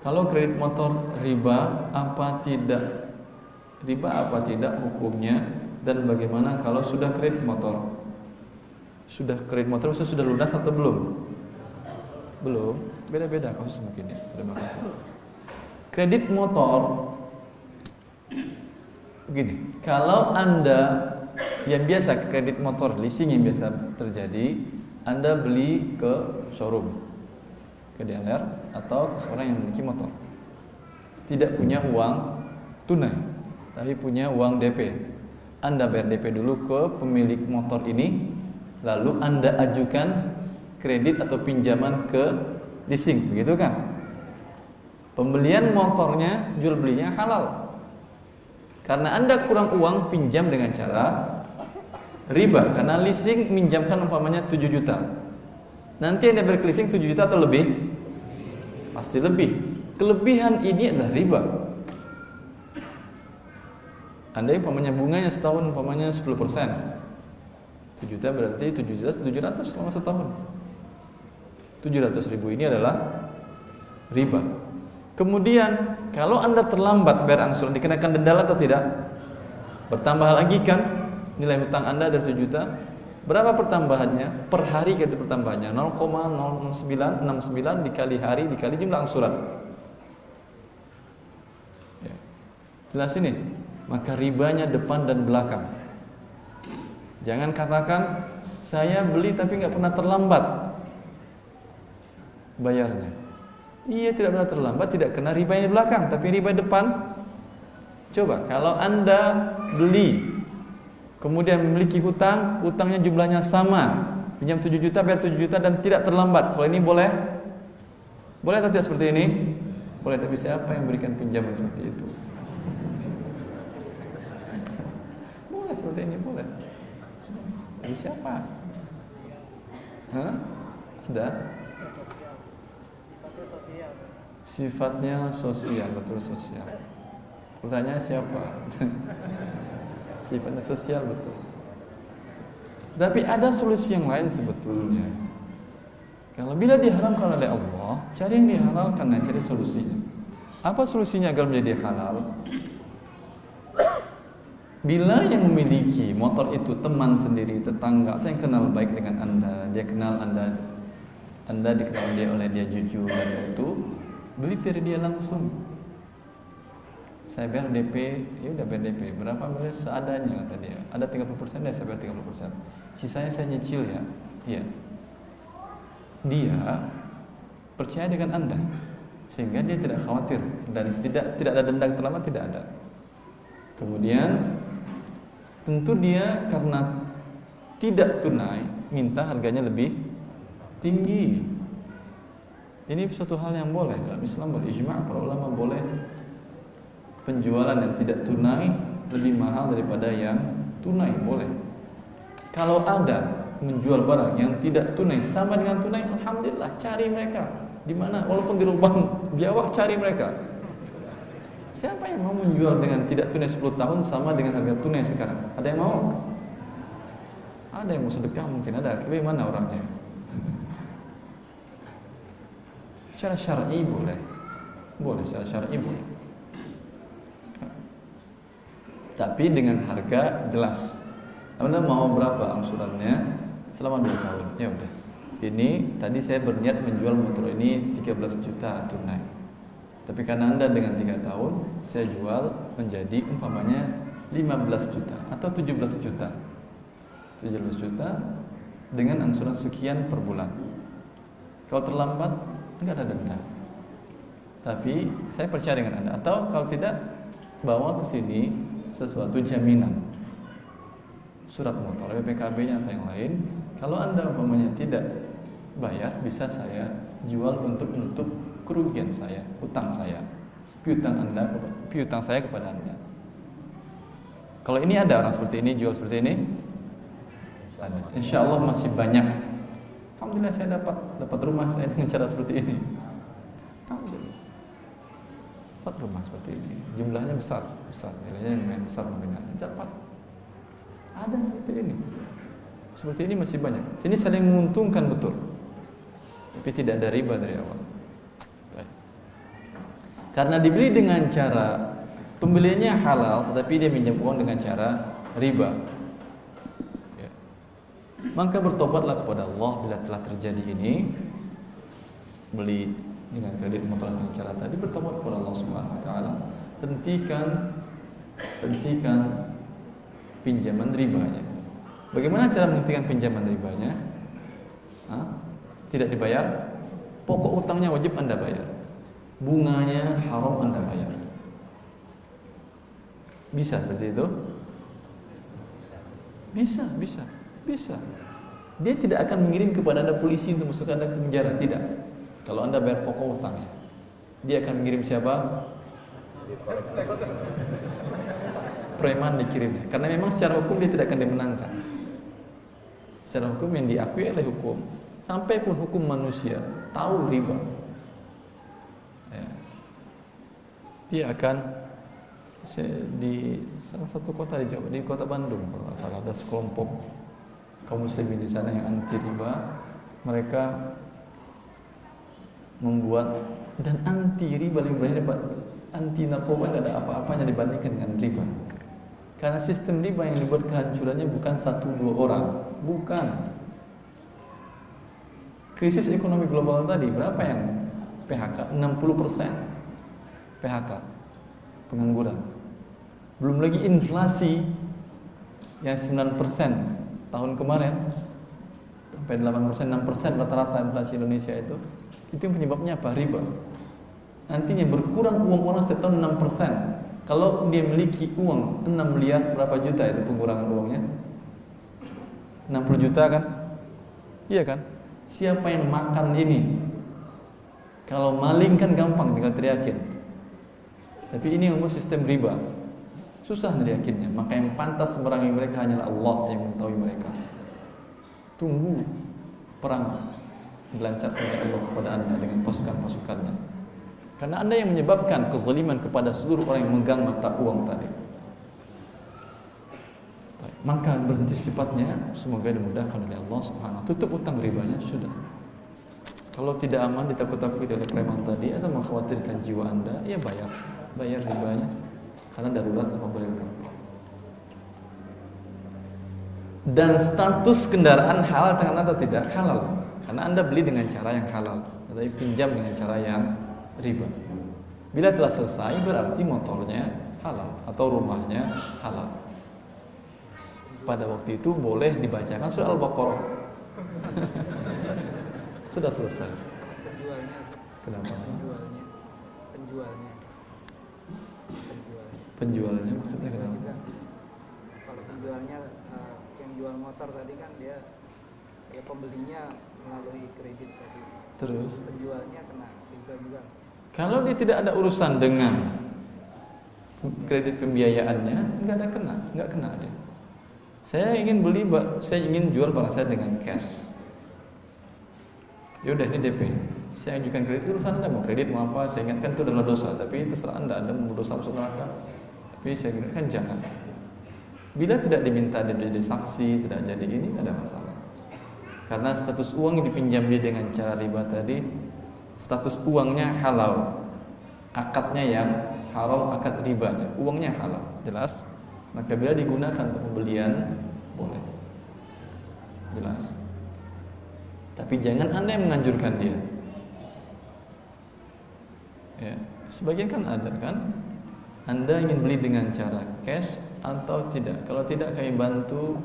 Kalau kredit motor riba apa tidak? Riba apa tidak hukumnya, dan bagaimana kalau sudah kredit motor? Sudah kredit motor sudah lunas atau belum? Belum. Beda-beda kasus mungkin ya. Terima kasih. Kredit motor begini, kalau Anda yang biasa kredit motor leasing yang biasa terjadi, Anda beli ke showroom, ke dealer atau ke seorang yang memiliki motor, tidak punya uang tunai tapi punya uang DP. Anda bayar DP dulu ke pemilik motor ini, lalu Anda ajukan kredit atau pinjaman ke leasing, begitu kan? Pembelian motornya, jual belinya halal. Karena Anda kurang uang, pinjam dengan cara riba. Karena leasing minjamkan umpamanya 7 juta. Nanti Anda bayar leasing 7 juta atau lebih? Pasti lebih. Kelebihan ini adalah riba. Anda umpamanya bunganya setahun umpamanya 10%. 7 juta berarti 7 juta 700 selama setahun. 700 ribu ini adalah riba. Kemudian kalau Anda terlambat bayar angsuran, dikenakan denda atau tidak? Bertambah lagi kan nilai hutang Anda dari 7 juta. Berapa pertambahannya? Per hari kita pertambahannya 0,0969 dikali hari dikali jumlah angsuran. Ya. Jelas ini. Maka ribanya depan dan belakang. Jangan katakan saya beli tapi nggak pernah terlambat bayarnya. Iya, tidak pernah terlambat, tidak kena riba yang di belakang, tapi riba depan. Coba kalau Anda beli kemudian memiliki hutang, hutangnya jumlahnya sama, pinjam 7 juta, bayar 7 juta dan tidak terlambat. Kalau ini boleh? Boleh atau tidak seperti ini? Boleh, tapi siapa yang berikan pinjaman seperti itu? Boleh seperti ini, boleh. Tapi siapa? Hah? Ada? Sifatnya sosial, betul sosial. Pertanyaan siapa? Sifatnya sosial, betul. Tapi ada solusi yang lain sebetulnya. Kalau bila diharamkan oleh Allah, cari yang dihalalkan dan cari solusinya. Apa solusinya agar menjadi halal? Bila yang memiliki motor itu teman sendiri, tetangga, atau yang kenal baik dengan Anda, dia kenal Anda dikenal dia oleh dia jujur dan itu, beli dari dia langsung. Saya bayar DP, ya udah bayar DP. Berapa bayar seadanya kata dia. Ada 30%, saya bayar 30%. Sisanya saya nyicil ya. Iya. Dia percaya dengan Anda sehingga dia tidak khawatir dan tidak ada denda terlambat, tidak ada. Kemudian tentu dia karena tidak tunai minta harganya lebih tinggi. Ini suatu hal yang boleh dalam Islam, berijma' para ulama boleh penjualan yang tidak tunai lebih mahal daripada yang tunai, boleh. Kalau ada menjual barang yang tidak tunai sama dengan tunai, alhamdulillah, cari mereka di mana, walaupun di lubang biawak, cari mereka. Siapa yang mau menjual dengan tidak tunai 10 tahun sama dengan harga tunai sekarang? Ada yang mau? Ada yang mau sedekah mungkin ada, tapi mana orangnya? Secara syar'i boleh. Boleh secara syar'i boleh. Tapi dengan harga jelas. Anda mau berapa angsurannya selama 2 tahun? Ya udah. Ini tadi saya berniat menjual motor ini 13 juta tunai. Tapi karena Anda dengan 3 tahun, saya jual menjadi umpamanya 15 juta atau 17 juta. 17 juta dengan angsuran sekian per bulan. Kalau terlambat enggak ada denda. Tapi saya percaya dengan Anda. Atau kalau tidak, bawa ke sini sesuatu jaminan, surat motor, BPKB-nya atau yang lain. Kalau Anda umpamanya tidak bayar, bisa saya jual untuk menutup kerugian saya, utang saya, piutang saya kepada Anda. Kalau ini ada orang seperti ini, jual seperti ini, ada. Insya Allah masih banyak. Alhamdulillah saya dapat rumah saya dengan cara seperti ini. Alhamdulillah. Dapat rumah seperti ini. Jumlahnya besar, nilainya lumayan besar nominalnya. Dapat. Ada seperti ini. Seperti ini masih banyak. Ini saling menguntungkan betul. Tapi tidak ada riba dari awal. Karena dibeli dengan cara pembeliannya halal, tetapi dia minjam uang dengan cara riba. Ya. Maka bertobatlah kepada Allah bila telah terjadi ini, beli dengan kredit motor dengan cara tadi, bertobat kepada Allah Subhanahu wa taala. Hentikan pinjaman ribanya. Bagaimana cara menghentikan pinjaman ribanya? Tidak dibayar, pokok utangnya wajib Anda bayar. Bunganya haram Anda bayar. Bisa seperti itu? Bisa. Dia tidak akan mengirim kepada Anda polisi untuk masukkan Anda ke penjara, tidak. Kalau Anda bayar pokok utangnya, dia akan mengirim siapa? Preman dikirimnya. Karena memang secara hukum dia tidak akan dimenangkan. Secara hukum yang diakui oleh hukum, sampai pun hukum manusia tahu riba, ya, dia akan di salah satu kota di Jawa, di kota Bandung kalau nggak salah, ada sekelompok kaum muslimin di sana yang anti riba. Mereka membuat dan anti riba lebih banyak, anti narkoba, tidak ada apa-apanya dibandingkan dengan riba. Karena sistem riba yang dibuat kehancurannya bukan 1-2 orang, bukan. Krisis ekonomi global tadi berapa yang PHK? 60% PHK, pengangguran. Belum lagi inflasi yang 9% tahun kemarin, sampai 8%, 6% rata-rata inflasi Indonesia itu yang penyebabnya apa? Riba. Nantinya berkurang uang orang setiap tahun 6%. Kalau dia memiliki uang 6 miliar, berapa juta itu pengurangan uangnya? 60 juta kan? Iya kan? Siapa yang makan ini? Kalau maling kan gampang, tinggal teriakin. Tapi ini umum sistem riba, susah teriakinnya. Maka yang pantas memerangi mereka hanyalah Allah yang mengetahui mereka. Tunggu perang dilancarkan oleh Allah kepada Anda dengan pasukan-pasukannya. Karena Anda yang menyebabkan kezaliman kepada seluruh orang yang memegang mata uang tadi. Baik, maka berhenti secepatnya, semoga dimudahkan oleh Allah Subhanahu wa taala. Tutup utang ribanya sudah. Kalau tidak aman, ditakut-takuti oleh preman tadi atau mengkhawatirkan jiwa Anda, ya bayar ribanya. Karena darurat apa boleh berapa. Dan status kendaraan halal tangan atau tidak? Halal. Karena Anda beli dengan cara yang halal, tetapi pinjam dengan cara yang riba. Bila telah selesai berarti motornya halal atau rumahnya halal. Pada waktu itu boleh dibacakan surah Al-Baqarah. Sudah selesai. Penjualnya. Kenapa? Penjualnya. Maksudnya kenapa? Kalau penjualnya yang jual motor tadi kan dia ya pembelinya melalui kredit tadi. Terus Penjualnya kena riba juga. kalau dia tidak ada urusan dengan kredit pembiayaannya, nggak kena dia. Saya ingin jual barang saya dengan cash. Ya udah, ini DP. Saya ajukan kredit, urusan Anda mau kredit mau apa? Saya ingatkan itu adalah dosa, tapi terserah Anda mau dosa masuk neraka. Tapi saya ingatkan jangan. Bila tidak diminta dia jadi saksi, tidak jadi ini, tidak ada masalah. Karena status uang yang dipinjam dia dengan cara riba tadi, status uangnya halal, akadnya yang haram, akad ribanya, uangnya halal, jelas. Maka bila digunakan untuk pembelian boleh, jelas. Tapi jangan Anda yang menganjurkan dia. Ya, sebagian kan ada kan, Anda ingin beli dengan cara cash atau tidak. Kalau tidak, kami bantu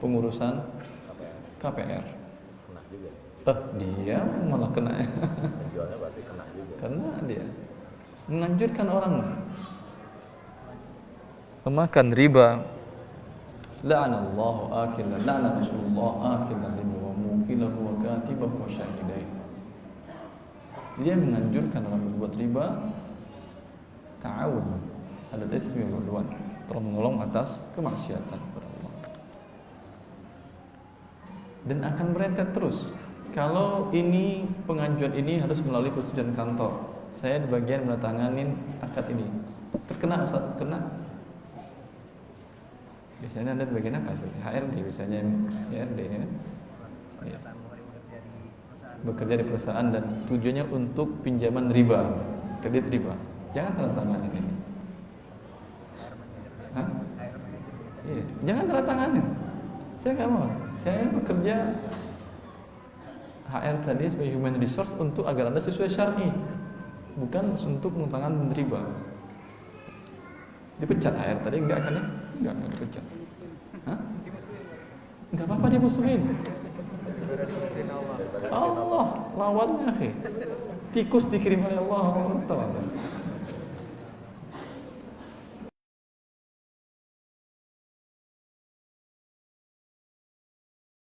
pengurusan KPR. Dia malah kena. Penjualnya berarti kena juga. Karena dia menganjurkan orang memakan riba. La'anallahu akilan, la'ana Rasulullah akilan riba wa mukilahu wa katibahu wa syahidai. Dia menganjurkan orang berbuat riba, ta'awun ala ismi wal udwan, telah menolong atas kemaksiatan kepada Allah. Dan akan merentet terus. Kalau ini pengajuan ini harus melalui persetujuan kantor. Saya di bagian menandatanganin akad ini. Terkena Ustaz, kena. Biasanya Anda di bagian apa? Seperti HRD biasanya, HRD ya. bekerja di perusahaan dan tujuannya untuk pinjaman riba, kredit riba, jangan tanda tanganin ini. Hah? Iya, jangan tanda tanganin. Saya nggak mau. Saya bekerja HR tadi sebagai human resource untuk agar Anda sesuai syar'i, bukan untuk mentangan riba. Dipecat HR tadi enggak kan ya? Enggak dipecat. Hah? Enggak apa-apa dimusuhin. Allah lawannya, tikus dikirim oleh Allah. Tahu.